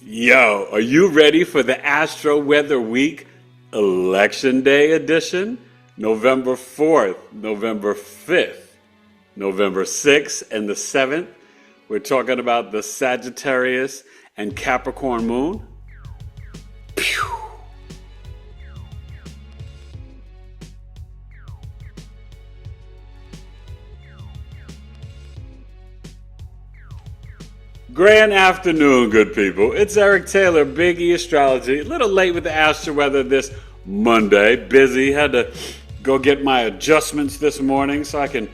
Yo, are you ready for the Astro-Weather Week Election Day edition? November 4th, November 5th, November 6th, and the 7th. We're talking about the Sagittarius and Capricorn moon. Pew! Grand afternoon, good people. It's Eric Taylor, Big E Astrology. A little late with the Astro-Weather this Monday. Busy. Had to go get my adjustments this morning so I can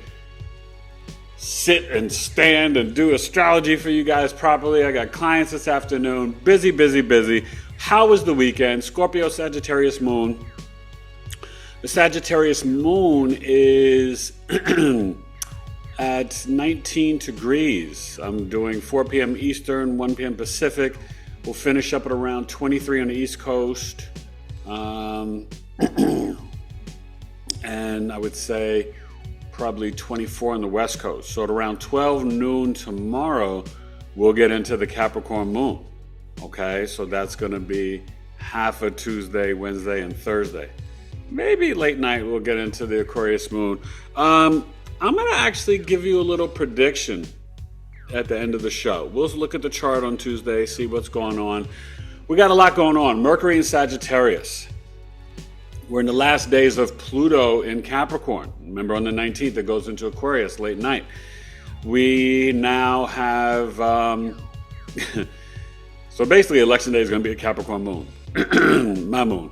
sit and stand and do astrology for you guys properly. I got clients this afternoon. Busy, busy, busy. How was the weekend? Scorpio, Sagittarius moon. The Sagittarius moon is at 19 degrees. I'm doing 4 p.m. Eastern, 1 p.m. Pacific. We'll finish up at around 23 on the East Coast. And I would say probably 24 on the West Coast. So at around 12 noon tomorrow, we'll get into the Capricorn moon. Okay, so that's going to be half of Tuesday, Wednesday, and Thursday. Maybe late night we'll get into the Aquarius moon. I'm going to actually give you a little prediction at the end of the show. We'll look at the chart on Tuesday, see what's going on. We got a lot going on. Mercury in Sagittarius. We're in the last days of Pluto in Capricorn. Remember, on the 19th, it goes into Aquarius late night. We now have... so basically, Election Day is going to be a Capricorn moon. My moon.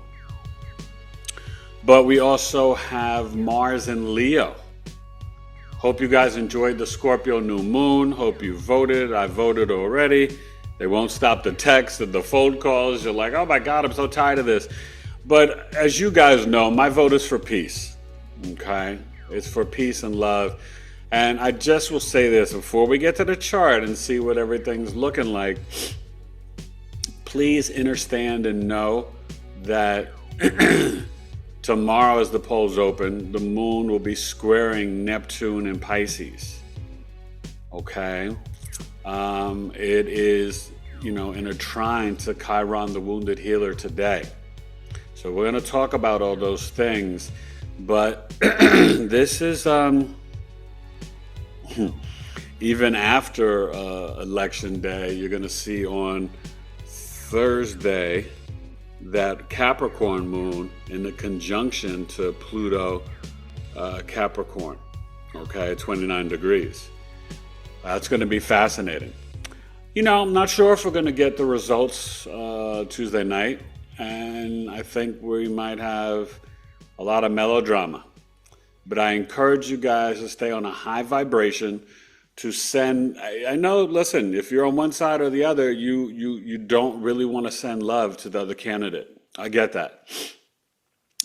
But we also have Mars in Leo. Hope you guys enjoyed the Scorpio new moon. Hope you voted. I voted already. They won't stop the texts and the phone calls. You're like, oh my God, I'm so tired of this. But as you guys know, my vote is for peace. Okay? It's for peace and love. And I just will say this before we get to the chart and see what everything's looking like. Please understand and know that tomorrow, as the polls open, the moon will be squaring Neptune in Pisces. Okay? It is, in a trine to Chiron, the wounded healer, today. So we're going to talk about all those things. But this is, even after Election Day, you're going to see on Thursday that Capricorn moon in the conjunction to Pluto Capricorn, okay, 29 degrees. That's going to be fascinating. I'm not sure if we're going to get the results Tuesday night, and I think we might have a lot of melodrama. But I encourage you guys to stay on a high vibration, to send, I know, listen, if you're on one side or the other, you don't really want to send love to the other candidate. I get that.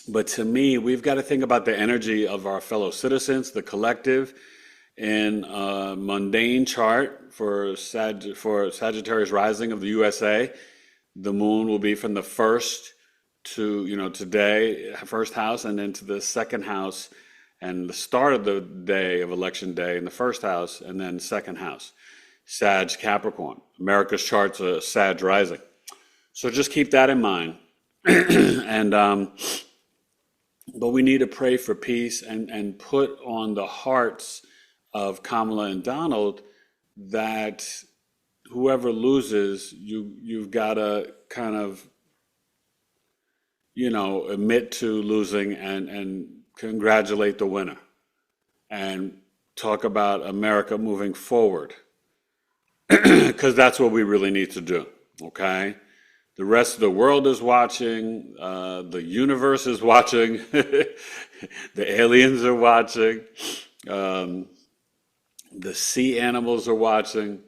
But to me, we've got to think about the energy of our fellow citizens, the collective. In a mundane chart for Sagittarius rising of the USA, the moon will be from the first to, today, first house, and then to the second house, and the start of the day of Election Day in the first house, and then second house. Sag Capricorn. America's chart's a Sag rising. So just keep that in mind. And but we need to pray for peace and put on the hearts of Kamala and Donald that whoever loses, you've got to kind of, admit to losing and congratulate the winner and talk about America moving forward, because that's what we really need to do. Okay, the rest of the world is watching, the universe is watching, the aliens are watching, the sea animals are watching,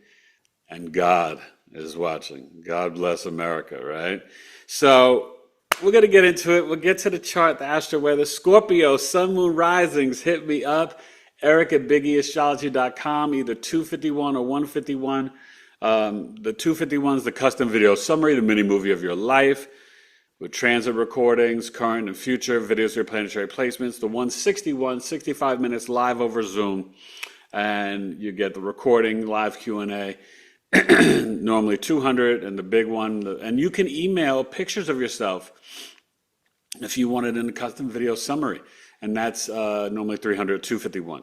and God is watching. God bless America, right? So we're going to get into it. We'll get to the chart, the Astro-Weather. Scorpio, Sun, Moon, Risings. Hit me up. Eric at BigEAstrology.com, either 251 or 151. The 251 is the custom video summary, the mini movie of your life, with transit recordings, current and future, videos of your planetary placements. The 161, 65 minutes live over Zoom. And you get the recording, live Q&A. Normally 200, and the big one, and you can email pictures of yourself if you want it in a custom video summary, and that's normally 300, 251.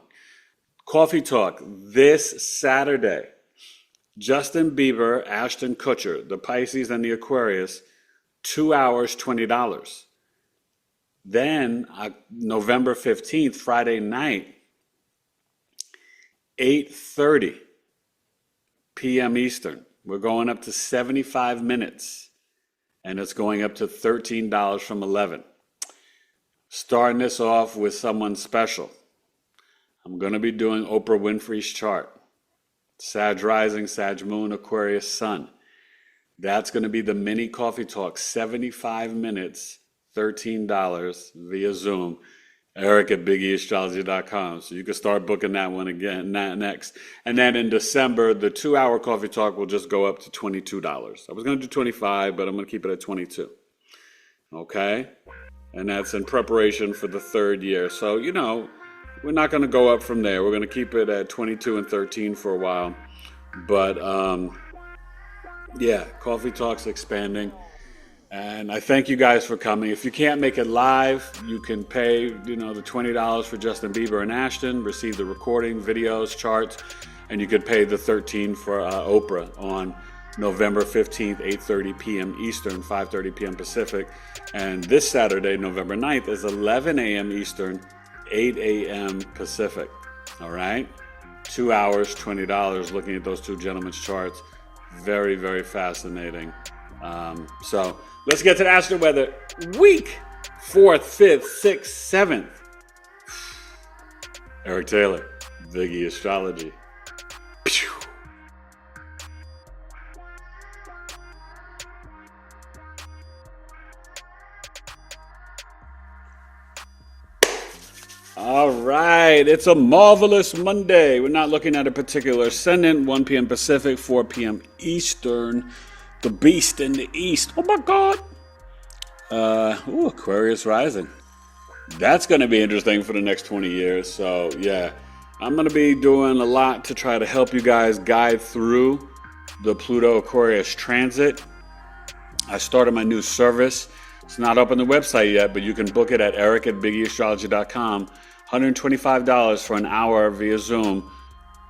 Coffee Talk this Saturday. Justin Bieber, Ashton Kutcher, the Pisces and the Aquarius, 2 hours, $20. Then November 15th, Friday night, 8:30 p.m. Eastern. We're going up to 75 minutes, and it's going up to $13 from 11. Starting this off with someone special. I'm going to be doing Oprah Winfrey's chart. Sag Rising, Sag Moon, Aquarius Sun. That's going to be the mini coffee talk, 75 minutes, $13 via Zoom. Eric at BigEAstrology.com. So you can start booking that one again next. And then in December, the 2-hour coffee talk will just go up to $22. I was going to do $25, but I'm going to keep it at $22. Okay? And that's in preparation for the third year. So, you know, we're not going to go up from there. We're going to keep it at 22 and 13 for a while. But, yeah, Coffee Talk's expanding. And I thank you guys for coming. If you can't make it live, you can pay, you know, the $20 for Justin Bieber and Ashton, receive the recording, videos, charts, and you could pay the $13 for Oprah on November 15th, 8:30 p.m. Eastern, 5:30 p.m. Pacific. And this Saturday, November 9th, is 11 a.m. Eastern, 8 a.m. Pacific. All right? 2 hours, $20, looking at those two gentlemen's charts. Very, very fascinating. So let's get to the Astro-Weather week. 4th, 5th, 6th, 7th. Eric Taylor, Biggie Astrology. Pew. All right, it's a marvelous Monday. We're not looking at a particular ascendant. 1 p.m. Pacific, 4 p.m. Eastern. The beast in the east. Oh my God. Aquarius rising. That's going to be interesting for the next 20 years. So yeah, I'm going to be doing a lot to try to help you guys guide through the Pluto Aquarius transit. I started my new service. It's not up on the website yet, but you can book it at eric@biggeastrology.com. $125 for an hour via Zoom,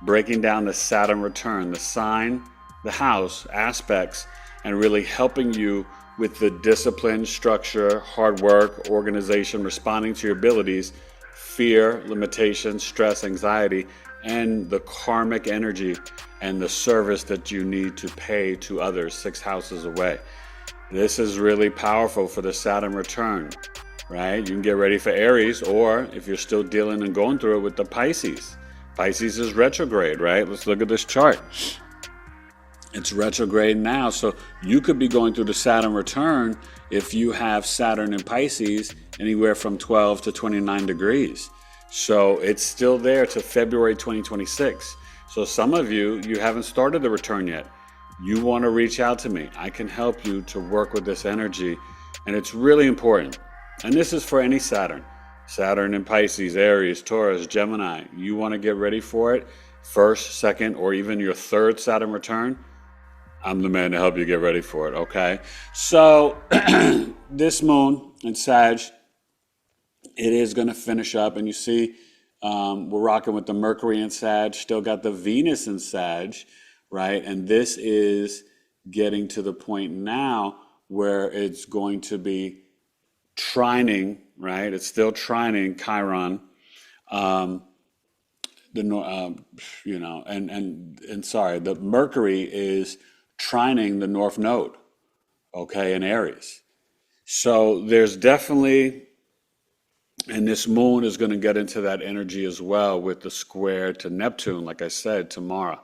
breaking down the Saturn return, the sign, the house, aspects, and really helping you with the discipline, structure, hard work, organization, responding to your abilities, fear, limitation, stress, anxiety, and the karmic energy and the service that you need to pay to others 6 houses away. This is really powerful for the Saturn return, right? You can get ready for Aries, or if you're still dealing and going through it with the Pisces. Pisces is retrograde, right? Let's look at this chart. It's retrograde now, so you could be going through the Saturn return if you have Saturn in Pisces anywhere from 12 to 29 degrees. So it's still there to February 2026. So some of you haven't started the return yet. You want to reach out to me. I can help you to work with this energy, and it's really important. And this is for any Saturn. Saturn in Pisces, Aries, Taurus, Gemini. You want to get ready for it, first, second, or even your third Saturn return. I'm the man to help you get ready for it, okay? So this moon in Sag, it is going to finish up. And you see we're rocking with the Mercury in Sag, still got the Venus in Sag, right? And this is getting to the point now where it's going to be trining, right? It's still trining Chiron. The Mercury is trining the North Node, okay, in Aries. So there's definitely, and this moon is going to get into that energy as well with the square to Neptune, like I said, tomorrow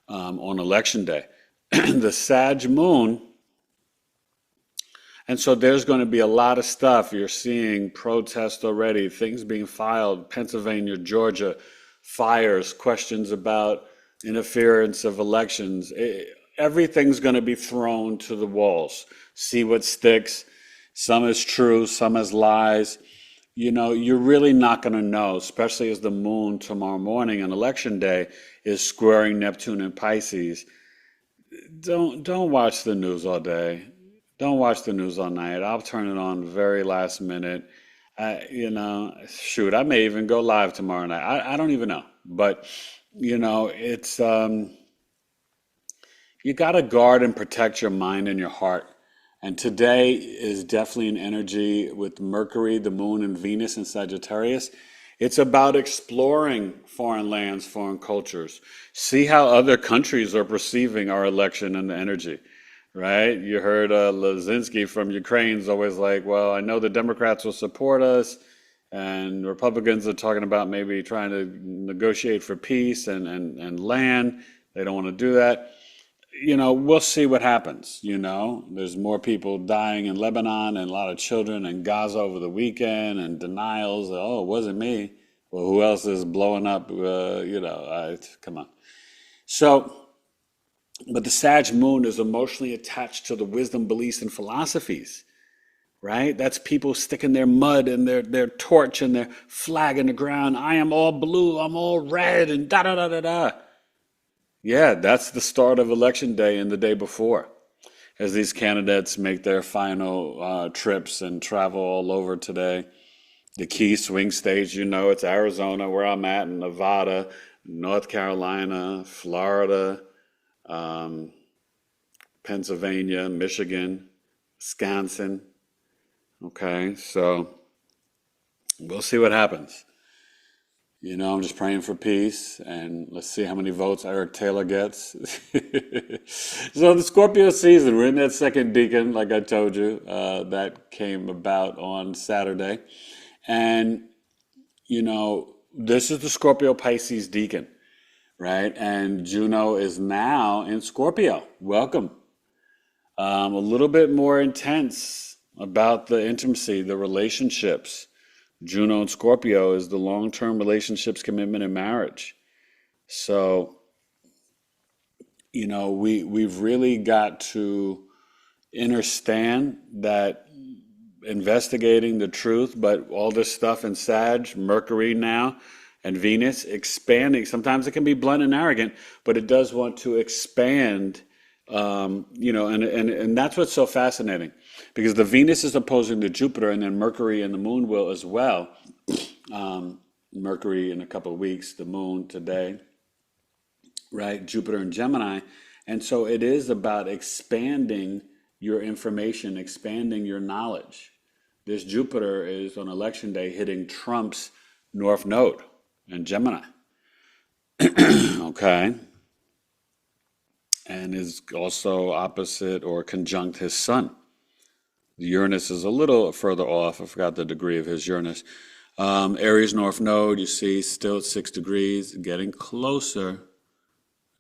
on election day. The Sag moon, and so there's going to be a lot of stuff. You're seeing protests already, things being filed, Pennsylvania, Georgia, fires, questions about interference of elections. Everything's going to be thrown to the walls. See what sticks. Some is true, some is lies. You know, you're really not going to know, especially as the moon tomorrow morning on election day is squaring Neptune and Pisces. don't watch the news all day. Don't watch the news all night. I'll turn it on very last minute. Shoot, I may even go live tomorrow night. I don't even know. But, it's you got to guard and protect your mind and your heart. And today is definitely an energy with Mercury, the Moon, and Venus in Sagittarius. It's about exploring foreign lands, foreign cultures. See how other countries are perceiving our election and the energy, right? You heard Lazinski from Ukraine's always like, well, I know the Democrats will support us, and Republicans are talking about maybe trying to negotiate for peace and land. They don't want to do that. We'll see what happens. There's more people dying in Lebanon and a lot of children in Gaza over the weekend and denials. Oh, it wasn't me. Well, who else is blowing up? Come on. So, but the Sag moon is emotionally attached to the wisdom, beliefs, and philosophies, right? That's people sticking their mud and their torch and their flag in the ground. I am all blue. I'm all red and da da da da da. Yeah, that's the start of election day and the day before, as these candidates make their final trips and travel all over today. The key swing states, it's Arizona, where I'm at, Nevada, North Carolina, Florida, Pennsylvania, Michigan, Wisconsin. Okay, so we'll see what happens. I'm just praying for peace, and let's see how many votes Eric Taylor gets. So the Scorpio season, we're in that second decan, like I told you, that came about on Saturday. And, this is the Scorpio Pisces decan, right? And Juno is now in Scorpio. Welcome. A little bit more intense about the intimacy, the relationships. Juno and Scorpio is the long-term relationships, commitment, and marriage. So, we've really got to understand that investigating the truth, but all this stuff in Sag, Mercury now, and Venus expanding. Sometimes it can be blunt and arrogant, but it does want to expand. And that's what's so fascinating, because the Venus is opposing the Jupiter, and then Mercury and the Moon will as well. Mercury in a couple of weeks, the Moon today, right? Jupiter and Gemini. And so it is about expanding your information, expanding your knowledge. This Jupiter is on election day hitting Trump's North Node in Gemini. Okay. And is also opposite or conjunct his sun. Uranus is a little further off. I forgot the degree of his Uranus. Aries North Node, you see, still at 6 degrees, getting closer.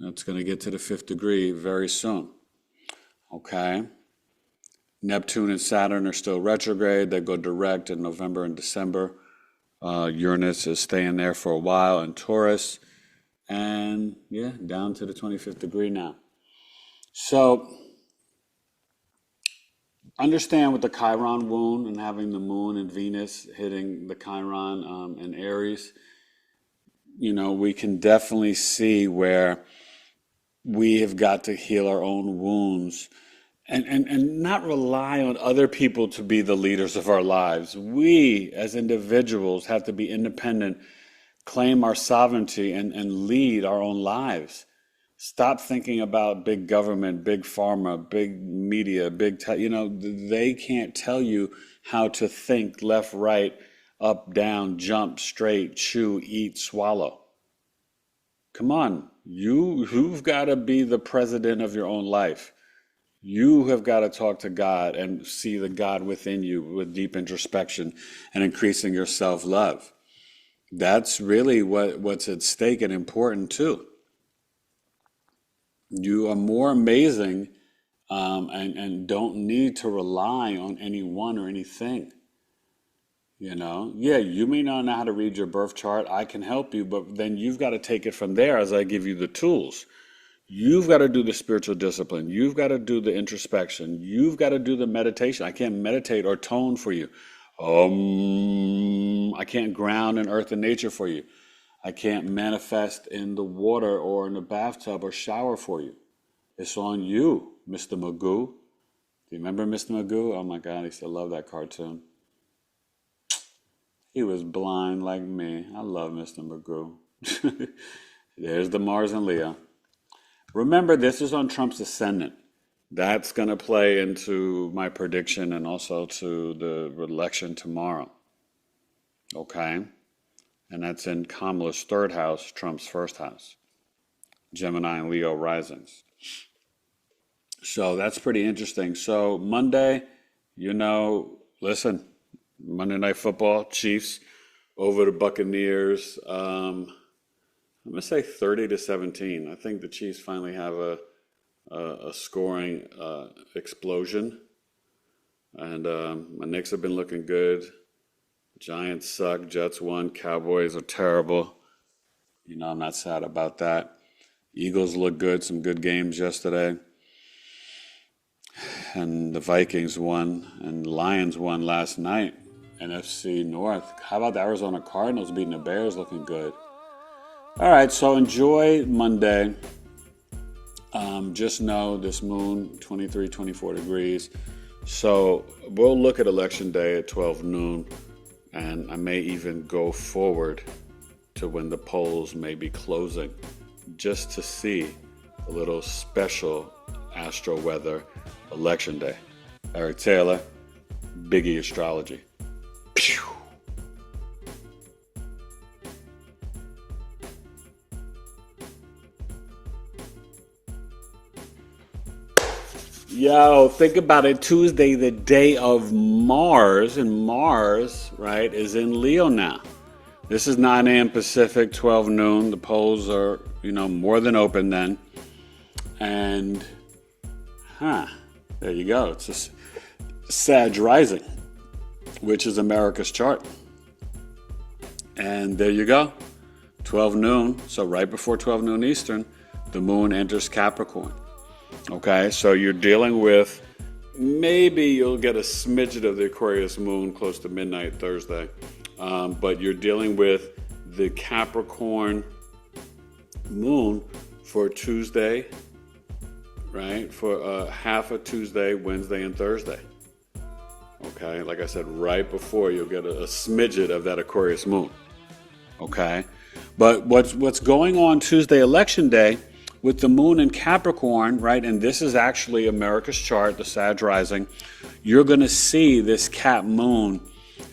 It's going to get to the 5th degree very soon. Okay. Neptune and Saturn are still retrograde. They go direct in November and December. Uranus is staying there for a while in Taurus. And yeah, down to the 25th degree now. So, understand with the Chiron wound and having the Moon and Venus hitting the Chiron in Aries, we can definitely see where we have got to heal our own wounds and not rely on other people to be the leaders of our lives. We, as individuals, have to be independent, claim our sovereignty, and lead our own lives. Stop thinking about big government, big pharma, big media, they can't tell you how to think left, right, up, down, jump, straight, chew, eat, swallow. Come on, you've got to be the president of your own life. You have got to talk to God and see the God within you with deep introspection and increasing your self-love. That's really what's at stake and important too. You are more amazing and don't need to rely on anyone or anything. Yeah, you may not know how to read your birth chart. I can help you, but then you've got to take it from there as I give you the tools. You've got to do the spiritual discipline. You've got to do the introspection. You've got to do the meditation. I can't meditate or tone for you. I can't ground in earth and nature for you. I can't manifest in the water or in the bathtub or shower for you. It's on you, Mr. Magoo. Do you remember Mr. Magoo? Oh my God, I used to love that cartoon. He was blind like me. I love Mr. Magoo. There's the Mars and Leo. Remember, this is on Trump's ascendant. That's going to play into my prediction and also to the election tomorrow. Okay? And that's in Kamala's third house, Trump's first house. Gemini and Leo risings. So that's pretty interesting. So Monday, listen, Monday Night Football, Chiefs over the Buccaneers. I'm going to say 30-17. I think the Chiefs finally have a scoring explosion. And my Knicks have been looking good. Giants suck. Jets won. Cowboys are terrible. I'm not sad about that. Eagles look good. Some good games yesterday. And the Vikings won. And the Lions won last night. NFC North. How about the Arizona Cardinals beating the Bears? Looking good. All right, so enjoy Monday. Just know this moon, 23, 24 degrees. So we'll look at Election Day at 12 noon. And I may even go forward to when the polls may be closing just to see a little special Astro-Weather Election Day. Eric Taylor, Biggie Astrology. Pew! Yo, think about it. Tuesday, the day of Mars, and Mars, right, is in Leo now. This is 9 a.m. Pacific, 12 noon. The polls are, more than open then. And, there you go. It's a Sag rising, which is America's chart. And there you go. 12 noon, so right before 12 noon Eastern, the moon enters Capricorn. Okay, so you're dealing with, maybe you'll get a smidget of the Aquarius moon close to midnight Thursday, but you're dealing with the Capricorn moon for Tuesday, right? For half of Tuesday, Wednesday, and Thursday. Okay, like I said, right before you'll get a smidget of that Aquarius moon. Okay, but what's going on Tuesday, Election Day, with the moon in Capricorn, right, and this is actually America's chart, the Sag rising, you're going to see this Cap moon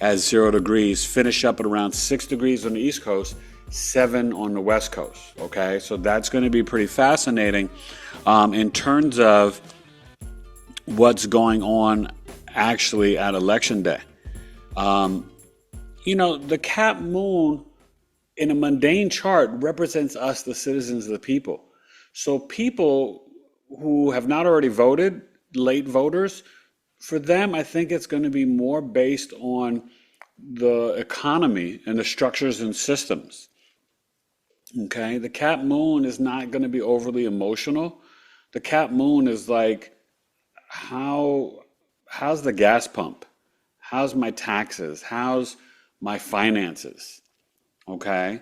at 0 degrees finish up at around 6 degrees on the East Coast, 7 on the West Coast, okay? So that's going to be pretty fascinating in terms of what's going on actually at Election Day. The Cap moon in a mundane chart represents us, the citizens of the people. So people who have not already voted, late voters, for them, I think it's going to be more based on the economy and the structures and systems. Okay, the Cap moon is not going to be overly emotional. The Cap moon is like, how's the gas pump? How's my taxes? How's my finances? Okay.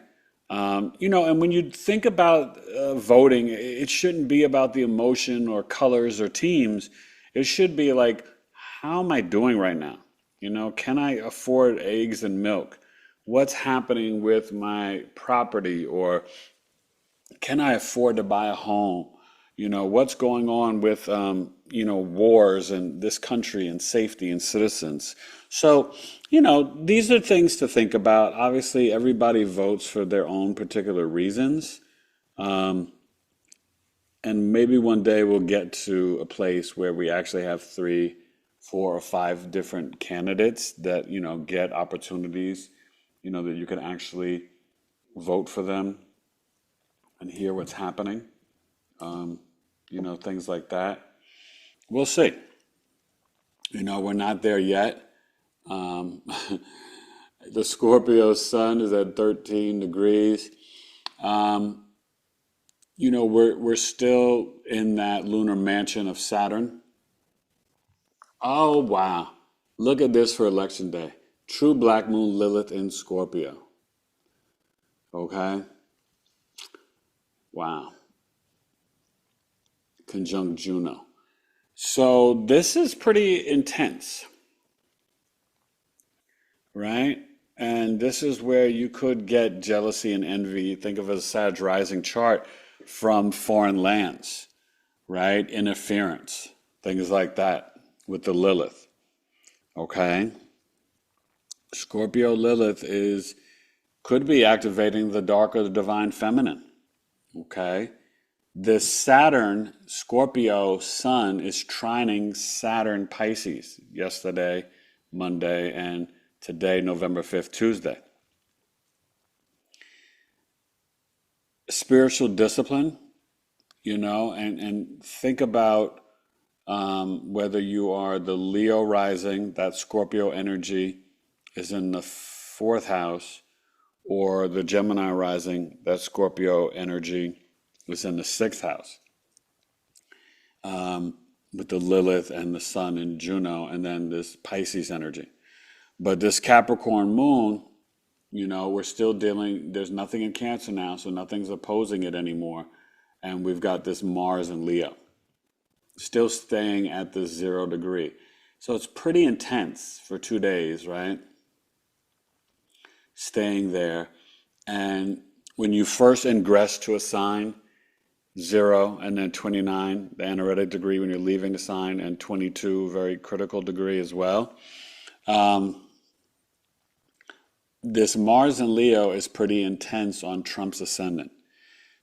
And when you think about voting, it shouldn't be about the emotion or colors or teams. It should be like, how am I doing right now? Can I afford eggs and milk? What's happening with my property? Or can I afford to buy a home? What's going on with, wars in this country and safety and citizens? So, these are things to think about. Obviously, everybody votes for their own particular reasons. And maybe one day we'll get to a place where we actually have 3, 4, or 5 different candidates that, get opportunities, that you can actually vote for them and hear what's happening. Things like that. We'll see. We're not there yet. The Scorpio sun is at 13 degrees. We're still in that lunar mansion of Saturn. Oh, wow. Look at this for Election Day. True black moon Lilith in Scorpio. Okay? Wow. conjunct Juno. So this is pretty intense, right? And this is where you could get jealousy and envy. Think of it as a Sag rising chart from foreign lands, right? Interference, things like that with the Lilith, okay? Scorpio Lilith could be activating the dark or the divine feminine, okay? This Saturn Scorpio sun is trining Saturn Pisces yesterday, Monday, and today, November 5th, Tuesday. Spiritual discipline, and think about whether you are the Leo rising, that Scorpio energy is in the 4th house, or the Gemini rising, that Scorpio energy is in the 6th house, with the Lilith and the Sun and Juno, and then this Pisces energy. But this Capricorn moon, we're still dealing, there's nothing in Cancer now, so nothing's opposing it anymore. And we've got this Mars in Leo, still staying at this 0 degree. So it's pretty intense for 2 days, right? Staying there. And when you first ingress to a sign, 0 and then 29, the anaretic degree when you're leaving the sign, and 22, very critical degree as well. This Mars in Leo is pretty intense on Trump's ascendant.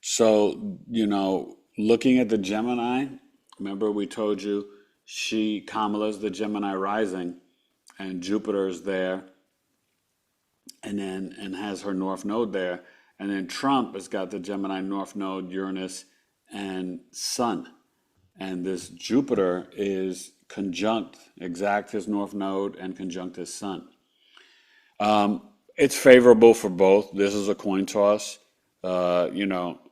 So, looking at the Gemini, remember we told you Kamala's the Gemini rising, and Jupiter's there, and has her North Node there. And then Trump has got the Gemini North Node, Uranus, and Sun. And this Jupiter is exact his North Node and conjunct his Sun. It's favorable for both. This is a coin toss.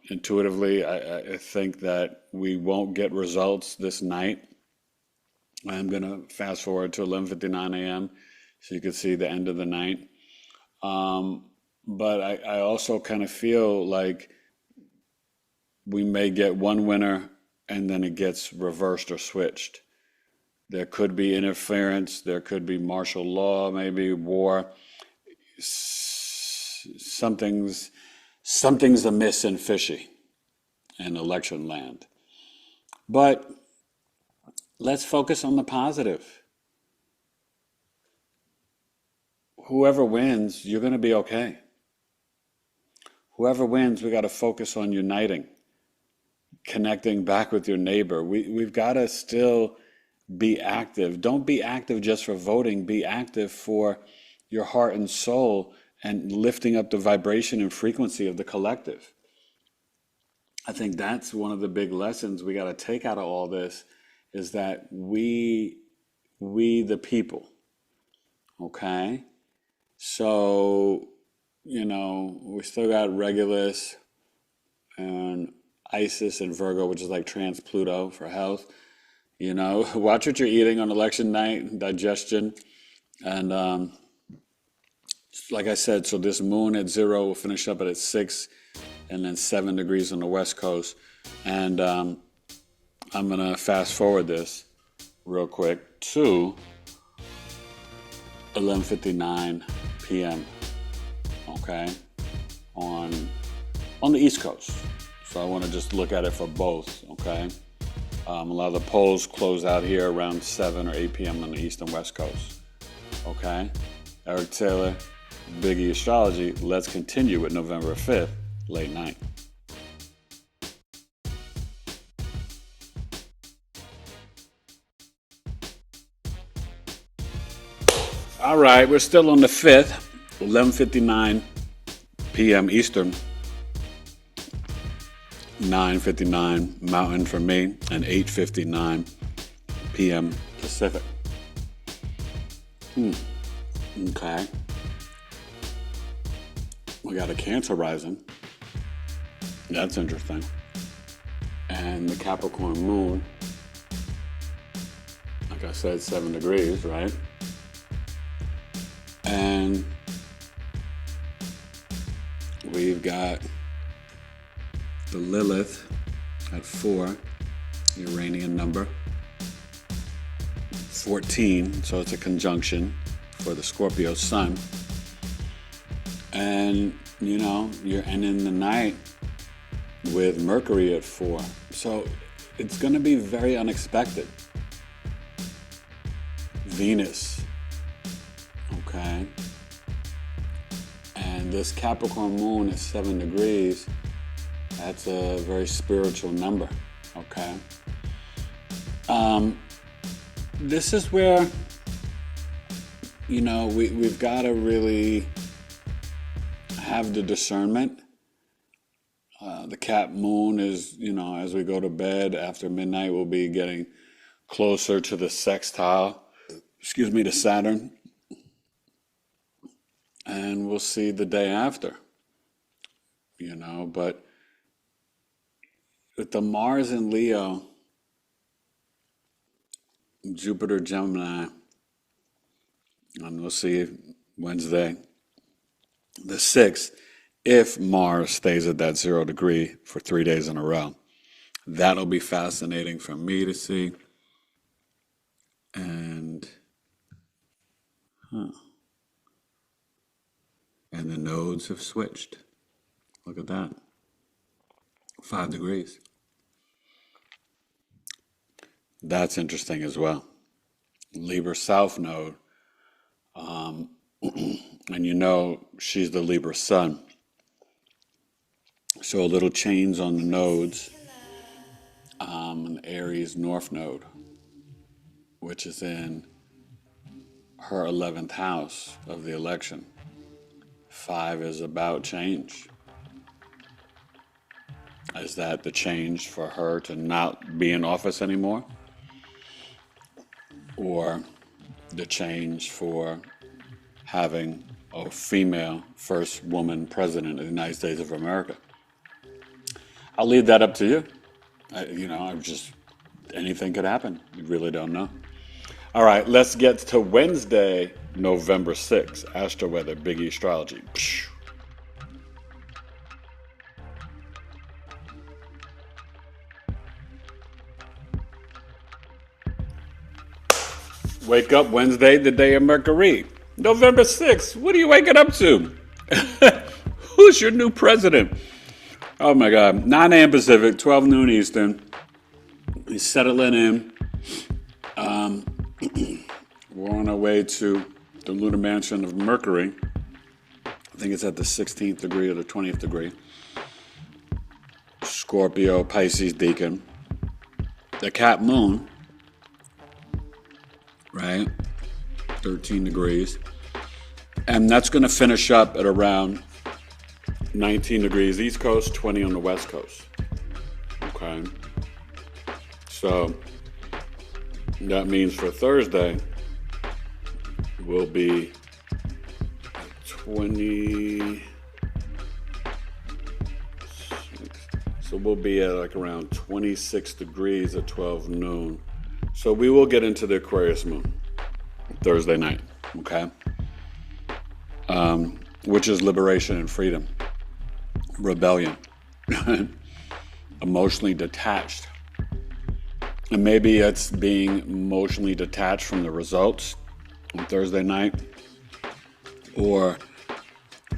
Intuitively, I think that we won't get results this night. I'm going to fast forward to 11:59 a.m. so you can see the end of the night. But I also kind of feel like we may get one winner and then it gets reversed or switched. There could be interference. There could be martial law, maybe war. Something's amiss and fishy in election land. But let's focus on the positive. Whoever wins, you're going to be okay. Whoever wins, we got to focus on uniting, connecting back with your neighbor. We've got to still be active. Don't be active just for voting. Be active for your heart and soul and lifting up the vibration and frequency of the collective. I think that's one of the big lessons we got to take out of all this, is that we the people, okay? So, we still got Regulus and Isis and Virgo, which is like trans-Pluto for health. Watch what you're eating on election night, digestion. And like I said, so this moon at 0 will finish up at 6 and then 7 degrees on the West Coast. And I'm going to fast forward this real quick to 11:59 p.m. Okay, on the East Coast. So I want to just look at it for both. Okay, a lot of the polls close out here around 7 or 8 p.m. on the East and West Coast. Okay, Eric Taylor, Biggie Astrology. Let's continue with November 5th, late night. All right, we're still on the 5th, 11:59 p.m. Eastern, 9:59 Mountain for me, and 8:59 p.m. Pacific. Okay. We got a Cancer rising. That's interesting. And the Capricorn moon, like I said, 7 degrees, right? And we've got the Lilith at 4 Uranian number 14, so it's a conjunction for the Scorpio sun. And, you know, you're ending the night with Mercury at 4. So it's going to be very unexpected. Venus, okay? And this Capricorn moon is 7 degrees. That's a very spiritual number, okay? This is where, you know, we've got to really have the discernment. The Cap moon is, you know, as we go to bed after midnight, we'll be getting closer to the sextile, to Saturn. And we'll see the day after, you know, but with the Mars in Leo, Jupiter Gemini, and we'll see Wednesday, the 6th, if Mars stays at that 0 degree for 3 days in a row. That'll be fascinating for me to see. And, and the nodes have switched. Look at that. 5 degrees. That's interesting as well. Libra South node. And you know she's the Libra sun. So a little change on the nodes. An Aries North node, which is in her 11th house of the election. 5 is about change. Is that the change for her to not be in office anymore? Or the change for having a female first woman president of the United States of America? I'll leave that up to you. Anything could happen. You really don't know. All right, let's get to Wednesday, November 6th. Astro-Weather, Biggie Astrology. Psh. Wake up Wednesday, the day of Mercury. November 6th. What are you waking up to? Who's your new president? Oh my God. 9 a.m. Pacific, 12 noon Eastern. He's settling in. We're on our way to the lunar mansion of Mercury. I think it's at the 16th degree or the 20th degree. Scorpio, Pisces, Deacon. The Cap moon, right? 13 degrees. And that's going to finish up at around 19 degrees East Coast, 20 on the West Coast. Okay? So that means for Thursday, we'll be 20. So we'll be at like around 26 degrees at 12 noon. So we will get into the Aquarius moon Thursday night, okay? Which is liberation and freedom, rebellion, emotionally detached. And maybe it's being emotionally detached from the results on Thursday night, or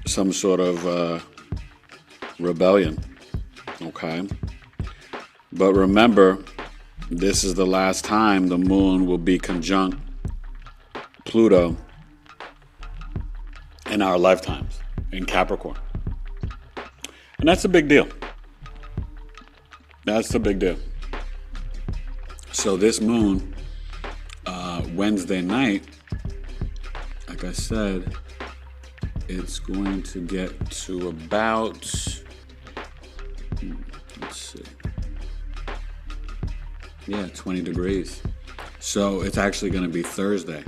some sort of rebellion, okay? But remember, this is the last time the moon will be conjunct Pluto in our lifetimes in Capricorn. And that's a big deal. That's a big deal. So this moon, Wednesday night, like I said, it's going to get to about, let's see, 20 degrees. So it's actually going to be Thursday.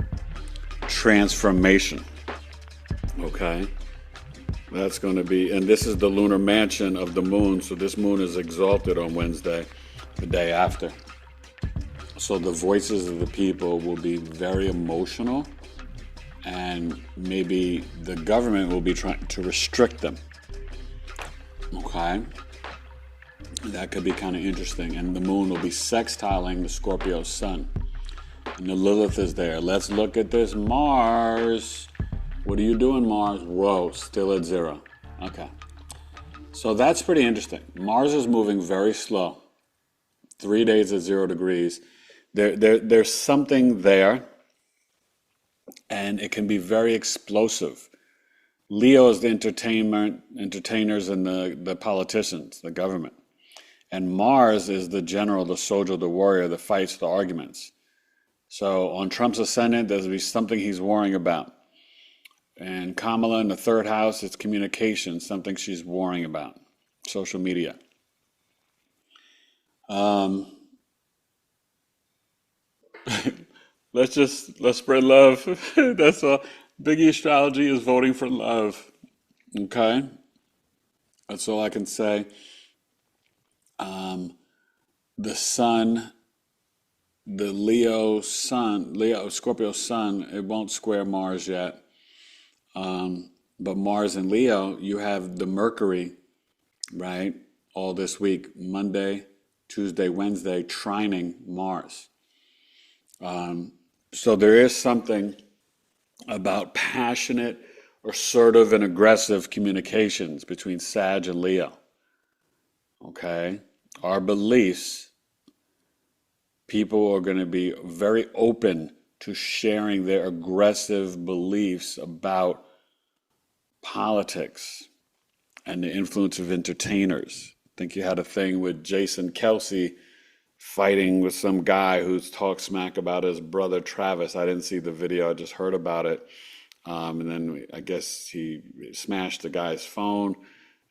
Transformation. Okay? That's going to be, and this is the lunar mansion of the moon, so this moon is exalted on Wednesday, the day after. So the voices of the people will be very emotional, and maybe the government will be trying to restrict them. Okay? That could be kind of interesting. And the moon will be sextiling the Scorpio sun. And the Lilith is there. Let's look at this Mars. What are you doing, Mars? Whoa, still at 0. Okay. So that's pretty interesting. Mars is moving very slow. 3 days at 0 degrees. There's something there, and it can be very explosive. Leo is the entertainers, and the politicians, the government. And Mars is the general, the soldier, the warrior, the fights, the arguments. So on Trump's ascendant, there's be something he's worrying about. And Kamala in the 3rd house, it's communication, something she's worrying about. Social media. Let's spread love. That's all. Biggie Astrology is voting for love. Okay? That's all I can say. The sun, the Scorpio sun, it won't square Mars yet. But Mars and Leo, you have the Mercury, right? All this week, Monday, Tuesday, Wednesday, trining Mars. So there is something about passionate, assertive, and aggressive communications between Sag and Leo. Okay? Our beliefs, people are going to be very open to sharing their aggressive beliefs about politics and the influence of entertainers. I think you had a thing with Jason Kelsey fighting with some guy who's talked smack about his brother Travis. I didn't see the video, I just heard about it. And then I guess he smashed the guy's phone,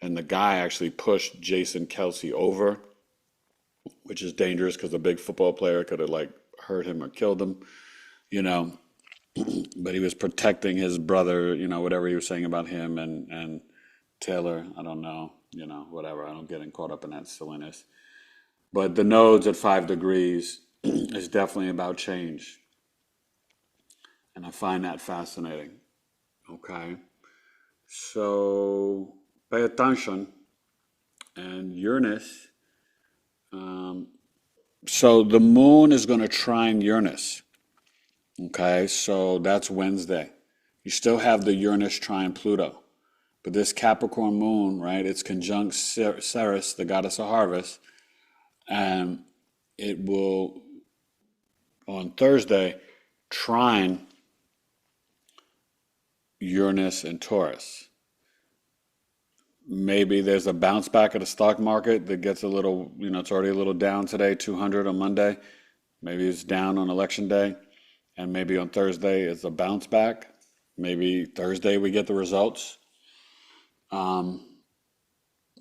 and the guy actually pushed Jason Kelsey over, which is dangerous because a big football player could have like hurt him or killed him, you know. But he was protecting his brother, you know, whatever he was saying about him and Taylor, I don't know, you know, whatever. I don't get caught up in that silliness. But the nodes at 5 degrees is definitely about change. And I find that fascinating. Okay. So pay attention. And Uranus. So the moon is going to trine Uranus. Okay. So that's Wednesday. You still have the Uranus trine Pluto. But this Capricorn moon, right, it's conjunct Ceres, the goddess of harvest. And it will, on Thursday, trine Uranus and Taurus. Maybe there's a bounce back at the stock market that gets a little, you know, it's already a little down today, 200 on Monday. Maybe it's down on election day. And maybe on Thursday it's a bounce back. Maybe Thursday we get the results.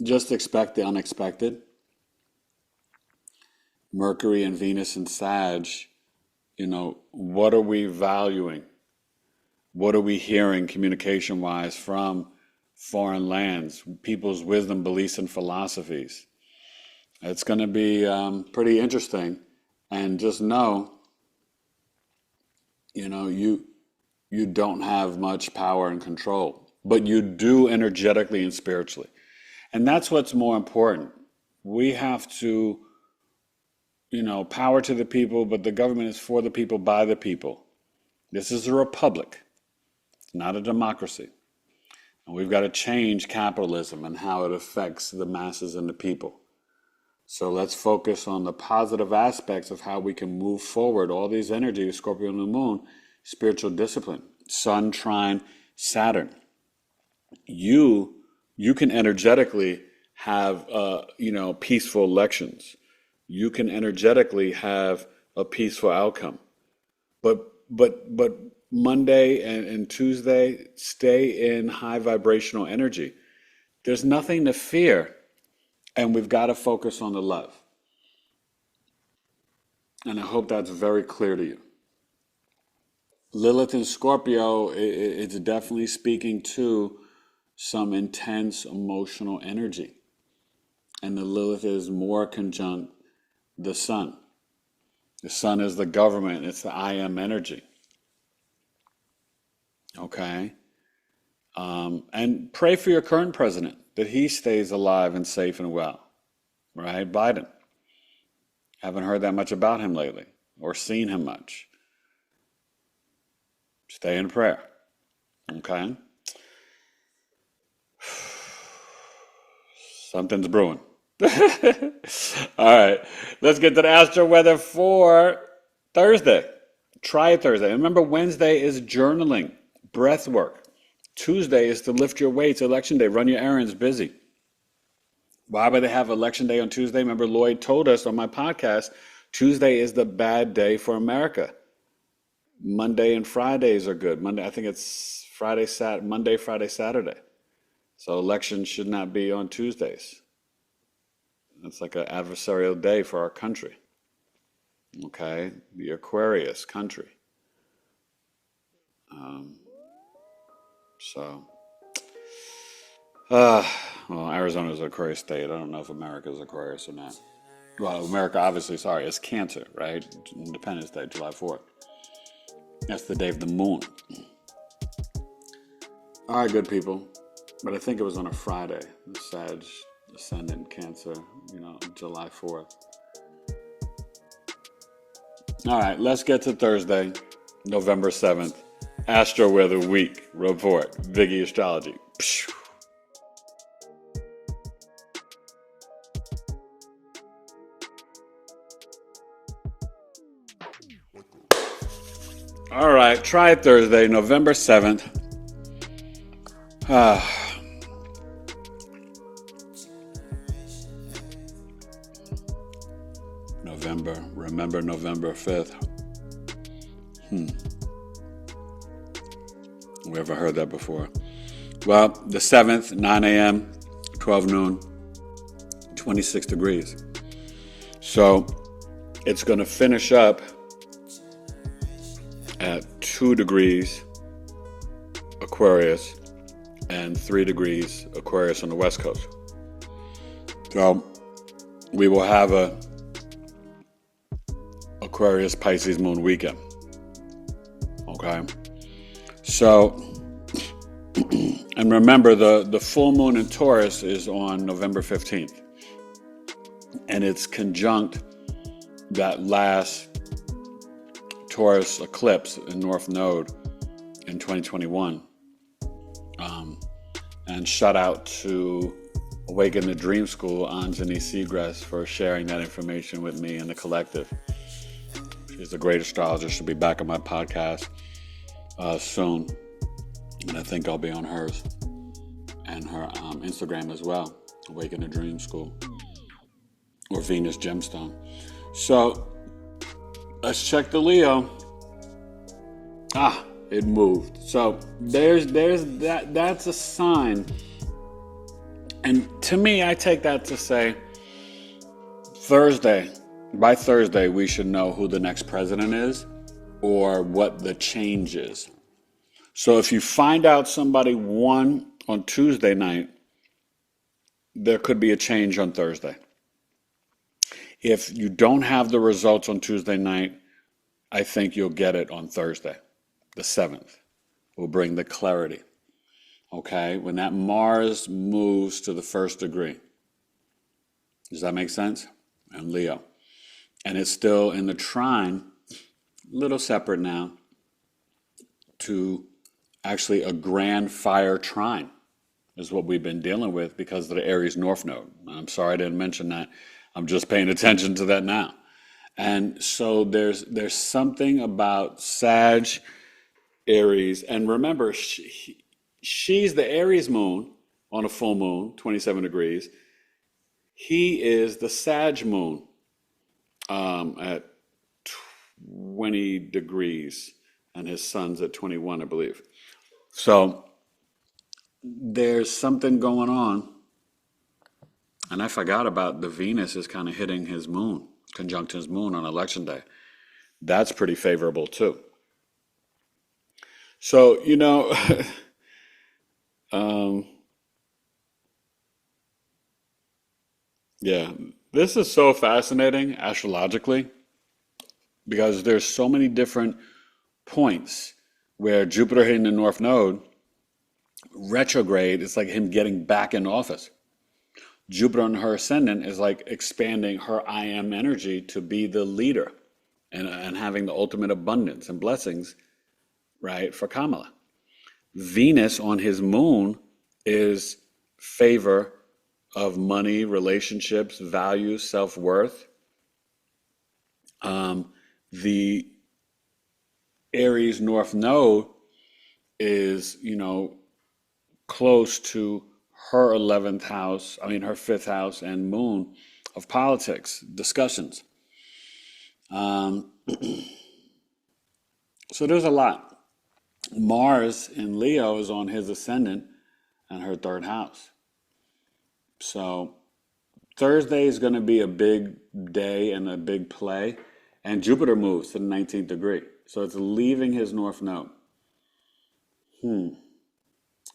Just expect the unexpected. Mercury and Venus and Sag, you know, what are we valuing? What are we hearing communication-wise from foreign lands, people's wisdom, beliefs, and philosophies? It's going to be pretty interesting. And just know, you know, you don't have much power and control, but you do energetically and spiritually. And that's what's more important. We have to, you know, power to the people, but the government is for the people, by the people. This is a republic, not a democracy. And we've got to change capitalism and how it affects the masses and the people. So let's focus on the positive aspects of how we can move forward. All these energies, Scorpio and the moon, spiritual discipline, Sun trine Saturn. You can energetically have, you know, peaceful elections. You can energetically have a peaceful outcome. But Monday and Tuesday, stay in high vibrational energy. There's nothing to fear, and we've got to focus on the love. And I hope that's very clear to you. Lilith in Scorpio, it's definitely speaking to some intense emotional energy. And the Lilith is more conjunct the sun. The sun is the government. It's the I am energy. Okay? And pray for your current president, that he stays alive and safe and well. right? Biden. Haven't heard that much about him lately or seen him much. Stay in prayer, okay? Something's brewing. All right, let's get to the astro weather for Thursday. Try it Thursday. Remember, Wednesday is journaling, breath work. Tuesday is to lift your weights, election day, run your errands, busy. Why would they have election day on Tuesday? Remember, Lloyd told us on my podcast, Tuesday is the bad day for America. Monday and Fridays are good. Monday, I think it's Monday, Friday, Saturday. So elections should not be on Tuesdays. It's like an adversarial day for our country. Okay, the Aquarius country. Well, Arizona's an Aquarius state. I don't know if America's Aquarius or not. Well, America, obviously, is Cancer, right? Independence Day, July 4th. That's the day of the moon. All right, good people. But I think it was on a Friday, the Sag ascendant Cancer, July 4th. All right, let's get to Thursday, November 7th. Astro-Weather Week Report. Biggie Astrology. Phew. All right, try it Thursday, November 7th. Remember November 5th. We ever heard that before? Well, the 7th, 9 a.m., 12 noon, 26 degrees. So it's going to finish up at 2 degrees Aquarius and 3 degrees Aquarius on the West Coast. So we will have a Aquarius Pisces moon weekend. Okay? So, and remember the full moon in Taurus is on November 15th. And it's conjunct that last Taurus eclipse in North Node in 2021. And shout out to Awaken the Dream School, Anjani Seagrass, for sharing that information with me and the collective. She's a great astrologist. She'll be back on my podcast soon. And I think I'll be on hers and her Instagram as well, Awaken the Dream School, or Venus Gemstone. So let's check the Leo. It moved. So there's that's a sign. And to me, I take that to say by Thursday, we should know who the next president is or what the change is. So if you find out somebody won on Tuesday night, there could be a change on Thursday. If you don't have the results on Tuesday night, I think you'll get it on Thursday, the 7th. Will bring the clarity. Okay? When that Mars moves to the 1st degree. Does that make sense? And Leo. And it's still in the trine, a little separate now, to actually a grand fire trine is what we've been dealing with because of the Aries North Node. I'm sorry I didn't mention that. I'm just paying attention to that now. And so there's something about Sag, Aries, and remember, she's the Aries moon on a full moon, 27 degrees. He is the Sag moon at 20 degrees, and his son's at 21, I believe. So there's something going on. And I forgot about the Venus is kind of hitting his moon, conjunct his moon on election day. That's pretty favorable too. So, yeah, this is so fascinating astrologically because there's so many different points where Jupiter hitting the North Node, retrograde, it's like him getting back in office. Jupiter in her ascendant is like expanding her I am energy to be the leader and having the ultimate abundance and blessings, right, for Kamala. Venus on his moon is favor of money, relationships, values, self-worth. The Aries North Node is, close to her 11th house, her 5th house and moon of politics, discussions. So there's a lot. Mars in Leo is on his ascendant and her 3rd house. So Thursday is going to be a big day and a big play. And Jupiter moves to the 19th degree. So it's leaving his North Node.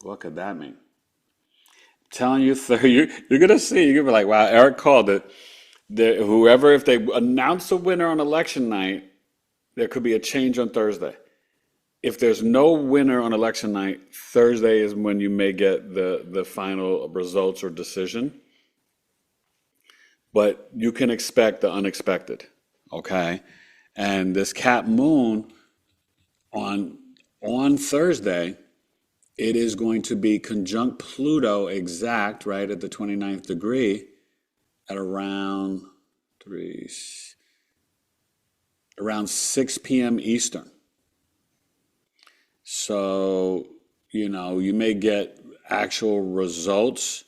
What could that mean? I'm telling you, you're going to see. You're going to be like, wow, Eric called it. Whoever, if they announce a winner on election night, there could be a change on Thursday. If there's no winner on election night, Thursday is when you may get the final results or decision. But you can expect the unexpected, okay? And this Cap Moon on Thursday, it is going to be conjunct Pluto exact, right, at the 29th degree at around 6 p.m. Eastern. So, you may get actual results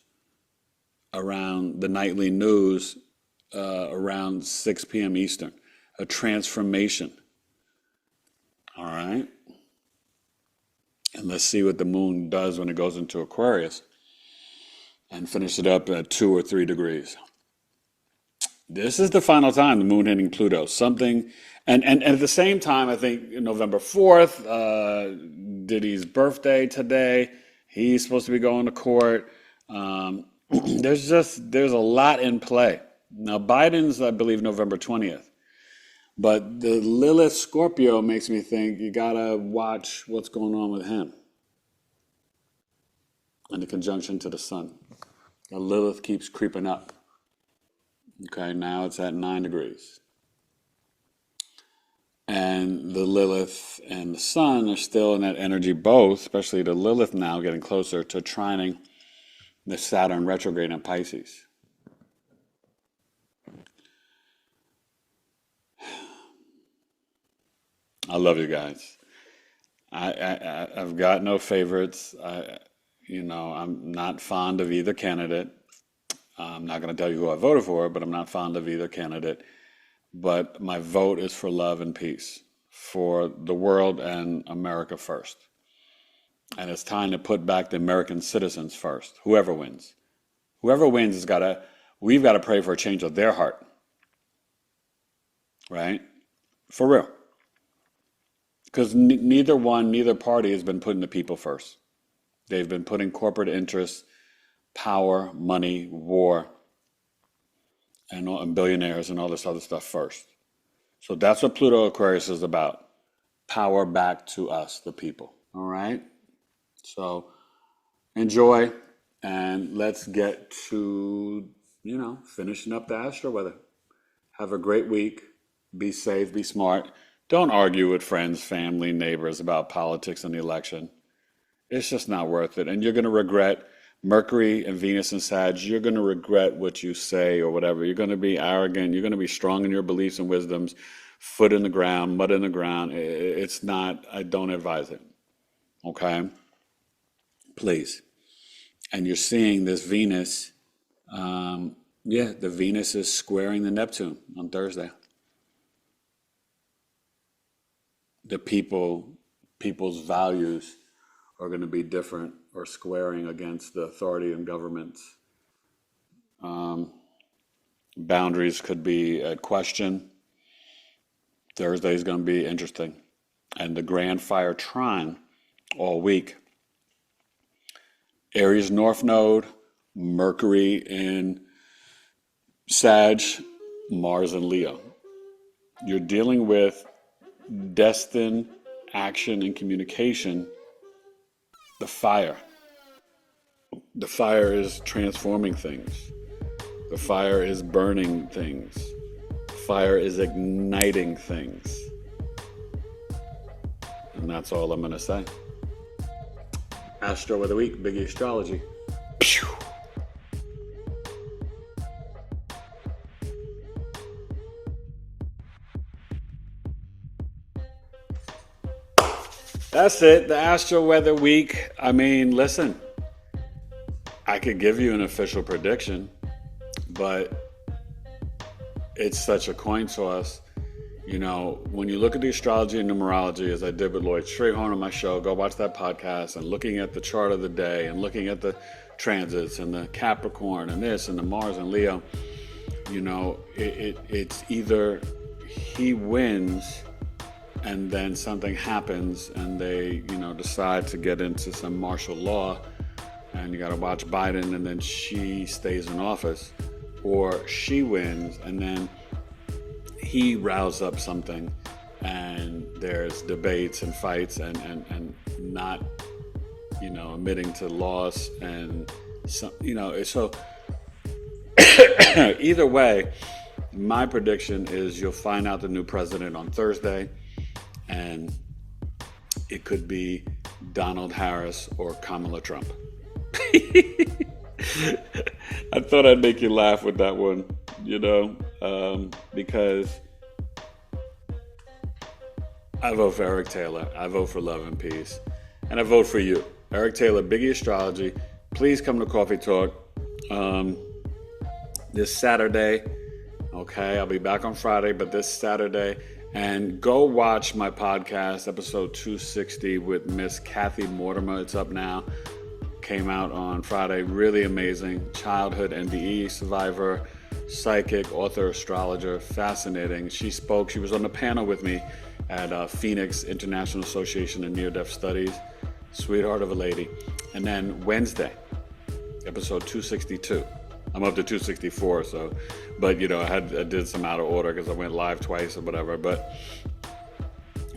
around the nightly news around 6 p.m. Eastern, a transformation. All right. And let's see what the moon does when it goes into Aquarius and finish it up at 2 or 3 degrees. This is the final time the moon hitting Pluto. Something, and at the same time, I think November 4th, Diddy's birthday today. He's supposed to be going to court. There's a lot in play. Now, Biden's, I believe, November 20th. But the Lilith Scorpio makes me think you gotta watch what's going on with him. And the conjunction to the sun. The Lilith keeps creeping up. Okay, now it's at 9 degrees. And the Lilith and the sun are still in that energy both, especially the Lilith now getting closer to trining the Saturn retrograde in Pisces. I love you guys. I've got no favorites. I'm not fond of either candidate. I'm not going to tell you who I voted for, but I'm not fond of either candidate. But my vote is for love and peace, for the world and America first. And it's time to put back the American citizens first, whoever wins. Whoever wins we've got to pray for a change of their heart. Right? For real. Because neither party has been putting the people first. They've been putting corporate interests, power, money, war, and billionaires and all this other stuff first. So that's what Pluto Aquarius is about. Power back to us, the people. All right? So enjoy, and let's get to, finishing up the Astro-Weather. Have a great week. Be safe, be smart. Don't argue with friends, family, neighbors about politics and the election. It's just not worth it. And you're going to regret Mercury and Venus and Sag. You're going to regret what you say or whatever. You're going to be arrogant. You're going to be strong in your beliefs and wisdoms, foot in the ground, mud in the ground. It's not, I don't advise it. Okay? Please. And you're seeing this Venus, the Venus is squaring the Neptune on Thursday. The people's values are going to be different or squaring against the authority and governments. Boundaries could be at question. Thursday is going to be interesting. And the Grand Fire Trine all week. Aries North Node, Mercury in Sag, Mars in Leo. You're dealing with destined action and communication. The fire is transforming things. The fire is burning things. Fire is igniting things. And that's all I'm going to say. Astro of the Week, Biggie Astrology. Pew! That's it, the Astro-Weather Week. I mean, listen, I could give you an official prediction, but it's such a coin toss. You know, when you look at the astrology and numerology, as I did with Lloyd Strayhorn on my show, go watch that podcast, and looking at the chart of the day and looking at the transits and the Capricorn and this and the Mars and Leo, you know, it's either he wins and then something happens and they, you know, decide to get into some martial law, and you got to watch Biden and then she stays in office, or she wins and then he riles up something and there's debates and fights and not, you know, admitting to loss and some, you know, so either way, my prediction is you'll find out the new president on Thursday, and it could be Donald Harris or Kamala Trump. I thought I'd make you laugh with that one, you know, because I vote for Eric Taylor, I vote for Love and Peace, and I vote for you. Eric Taylor, Biggie Astrology. Please come to Coffee Talk this Saturday. Okay, I'll be back on Friday, but this Saturday. And go watch my podcast, episode 260 with Miss Kathy Mortimer. It's up now. Came out on Friday. Really amazing. Childhood NDE survivor, psychic, author, astrologer. Fascinating. She spoke. She was on the panel with me at Phoenix International Association of Near-Death Studies. Sweetheart of a lady. And then Wednesday, episode 262. I'm up to 264, so, but you know, I did some out of order because I went live twice or whatever. But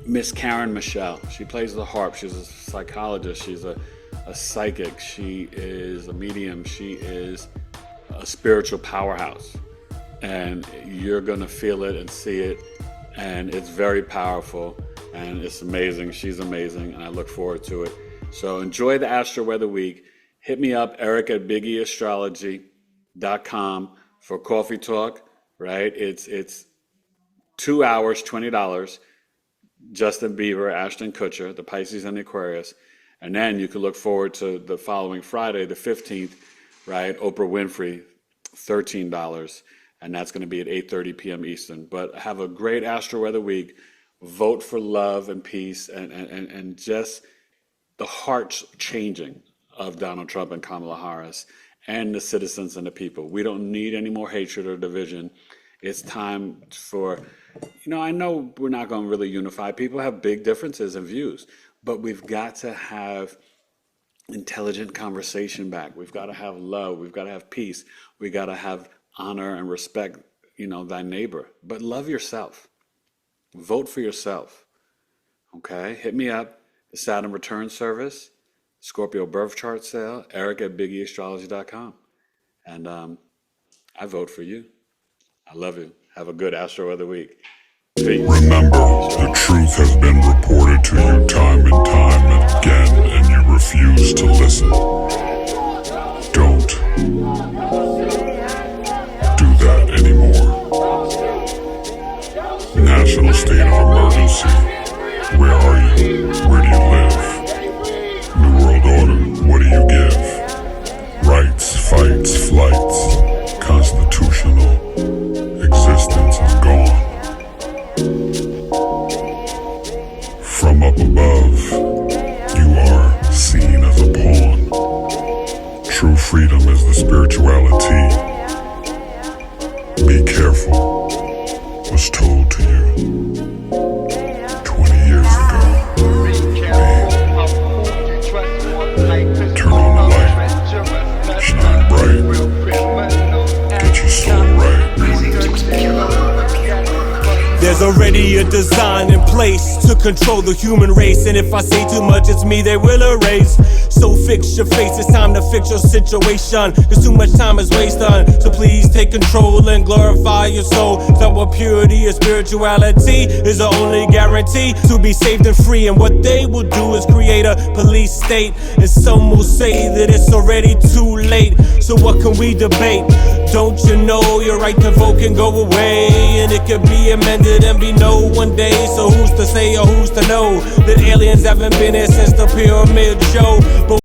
Miss Karen Michelle, she plays the harp. She's a psychologist. She's a psychic. She is a medium. She is a spiritual powerhouse, and you're gonna feel it and see it, and it's very powerful and it's amazing. She's amazing, and I look forward to it. So enjoy the Astro-Weather Week. Hit me up, Eric at BiggieAstrology.com for Coffee Talk, right? It's 2 hours, $20. Justin Bieber, Ashton Kutcher, the Pisces and the Aquarius. And then you can look forward to the following Friday, the 15th, right? Oprah Winfrey, $13. And that's going to be at 8:30 p.m. Eastern. But have a great Astro-Weather Week. Vote for love and peace and just the hearts changing of Donald Trump and Kamala Harris and the citizens and the people. We don't need any more hatred or division. It's time for, you know, I know we're not going to really unify. People have big differences and views, but we've got to have intelligent conversation back. We've got to have love. We've got to have peace. We got to have honor and respect, you know, thy neighbor. But love yourself. Vote for yourself. Okay? Hit me up. The Saturn Return Service. Scorpio birth chart sale, Eric at BiggieAstrology.com. And I vote for you. I love you. Have a good Astro-Weather Week. Peace. Remember, the truth has been reported to you time and time again, and you refuse to listen. Don't do that anymore. National state of emergency. Where are you? Where do you live? New World Order, what do you give? Rights, fights, flights, constitutional existence is gone. From up above, you are seen as a pawn. True freedom is the spirituality. Be careful, was told to you 20 years ago. Turn on the light, shine bright, get your soul right. There's a already a design in place to control the human race. And if I say too much, it's me they will erase. So fix your face, it's time to fix your situation, cause too much time is wasted. So please take control and glorify your soul. So what purity and spirituality is the only guarantee to be saved and free. And what they will do is create a police state, and some will say that it's already too late. So what can we debate? Don't you know your right to vote can go away, and it could be amended and be no one day. So who's to say or who's to know that aliens haven't been here since the pyramid show? But